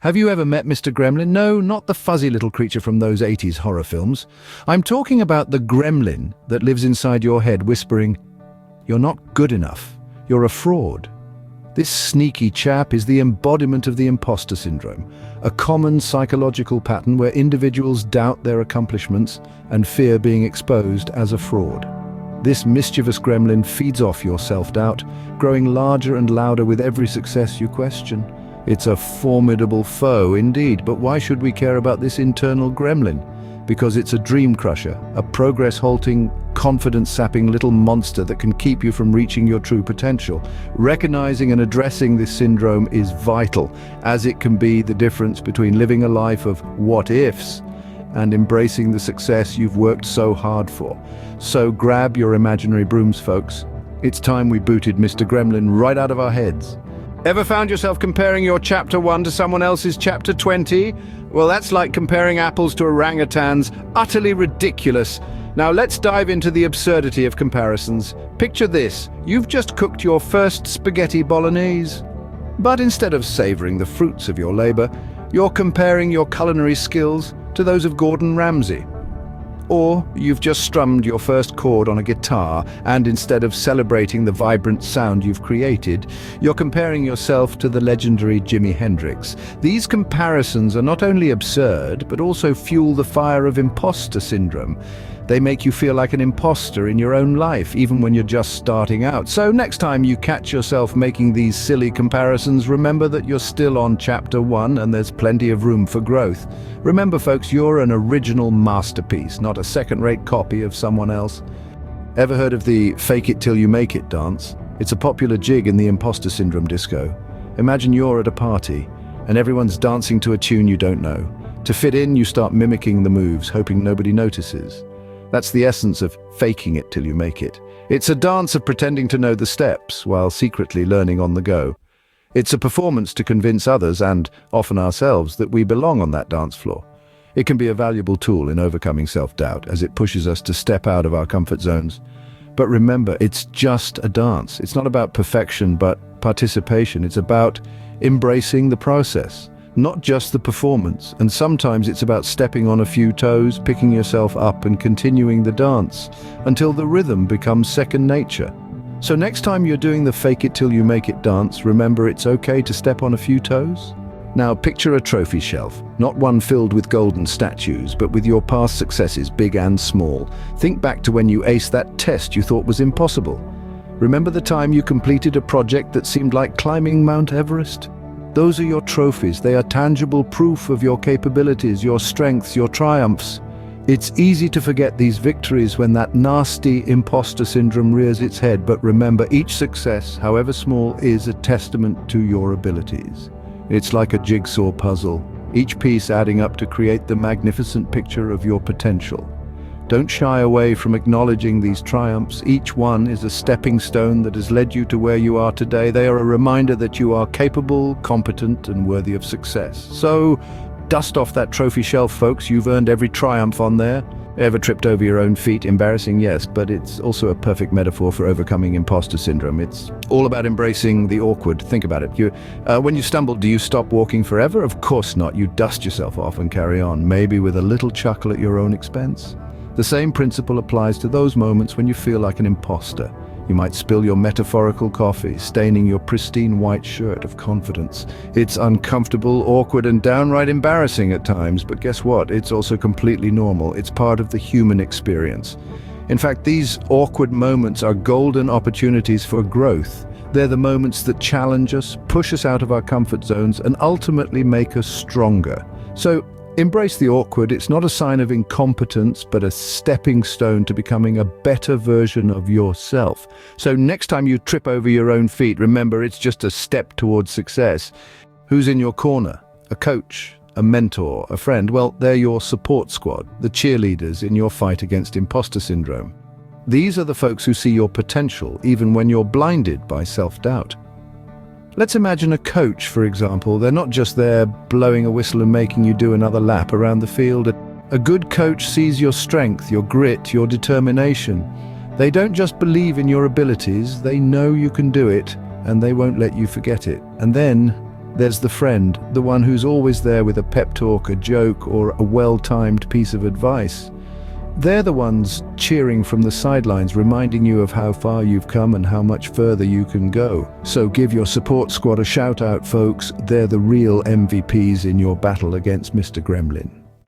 Have you ever met Mr. Gremlin? No, not the fuzzy little creature from those 80s horror films. I'm talking about the gremlin that lives inside your head whispering, "You're not good enough. You're a fraud." This sneaky chap is the embodiment of the imposter syndrome, a common psychological pattern where individuals doubt their accomplishments and fear being exposed as a fraud. This mischievous gremlin feeds off your self-doubt, growing larger and louder with every success you question. It's a formidable foe indeed, but why should we care about this internal gremlin? Because it's a dream crusher, a progress-halting, confidence-sapping little monster that can keep you from reaching your true potential. Recognizing and addressing this syndrome is vital, as it can be the difference between living a life of what-ifs and embracing the success you've worked so hard for. So grab your imaginary brooms, folks. It's time we booted Mr. Gremlin right out of our heads. Ever found yourself comparing your Chapter 1 to someone else's Chapter 20? Well, that's like comparing apples to orangutans. Utterly ridiculous. Now let's dive into the absurdity of comparisons. Picture this. You've just cooked your first spaghetti bolognese. But instead of savoring the fruits of your labor, you're comparing your culinary skills to those of Gordon Ramsay. Or you've just strummed your first chord on a guitar, and instead of celebrating the vibrant sound you've created, you're comparing yourself to the legendary Jimi Hendrix. These comparisons are not only absurd, but also fuel the fire of imposter syndrome. They make you feel like an imposter in your own life, even when you're just starting out. So next time you catch yourself making these silly comparisons, remember that you're still on Chapter 1 and there's plenty of room for growth. Remember, folks, you're an original masterpiece, not a second-rate copy of someone else. Ever heard of the fake it till you make it dance? It's a popular jig in the imposter syndrome disco. Imagine you're at a party and everyone's dancing to a tune you don't know. To fit in, you start mimicking the moves, hoping nobody notices. That's the essence of faking it till you make it. It's a dance of pretending to know the steps while secretly learning on the go. It's a performance to convince others, and often ourselves, that we belong on that dance floor. It can be a valuable tool in overcoming self-doubt, as it pushes us to step out of our comfort zones. But remember, it's just a dance. It's not about perfection, but participation. It's about embracing the process, not just the performance. And sometimes it's about stepping on a few toes, picking yourself up and continuing the dance until the rhythm becomes second nature. So next time you're doing the fake it till you make it dance, remember it's okay to step on a few toes. Now picture a trophy shelf, not one filled with golden statues, but with your past successes, big and small. Think back to when you aced that test you thought was impossible. Remember the time you completed a project that seemed like climbing Mount Everest? Those are your trophies. They are tangible proof of your capabilities, your strengths, your triumphs. It's easy to forget these victories when that nasty imposter syndrome rears its head, but remember, each success, however small, is a testament to your abilities. It's like a jigsaw puzzle, each piece adding up to create the magnificent picture of your potential. Don't shy away from acknowledging these triumphs. Each one is a stepping stone that has led you to where you are today. They are a reminder that you are capable, competent, and worthy of success. So, dust off that trophy shelf, folks. You've earned every triumph on there. Ever tripped over your own feet? Embarrassing, yes, but it's also a perfect metaphor for overcoming imposter syndrome. It's all about embracing the awkward. Think about it. When you stumble, do you stop walking forever? Of course not. You dust yourself off and carry on, maybe with a little chuckle at your own expense. The same principle applies to those moments when you feel like an imposter. You might spill your metaphorical coffee, staining your pristine white shirt of confidence. It's uncomfortable, awkward, and downright embarrassing at times, but guess what? It's also completely normal. It's part of the human experience. In fact, these awkward moments are golden opportunities for growth. They're the moments that challenge us, push us out of our comfort zones, and ultimately make us stronger. So, embrace the awkward. It's not a sign of incompetence, but a stepping stone to becoming a better version of yourself. So next time you trip over your own feet, remember it's just a step towards success. Who's in your corner? A coach, a mentor, a friend? Well, they're your support squad, the cheerleaders in your fight against imposter syndrome. These are the folks who see your potential, even when you're blinded by self-doubt. Let's imagine a coach, for example. They're not just there blowing a whistle and making you do another lap around the field. A good coach sees your strength, your grit, your determination. They don't just believe in your abilities, they know you can do it, and they won't let you forget it. And then There's the friend, the one who's always there with a pep talk, a joke, or a well-timed piece of advice. They're the ones cheering from the sidelines, reminding you of how far you've come and how much further you can go. So give your support squad a shout out, folks. They're the real MVPs in your battle against Mr. Gremlin.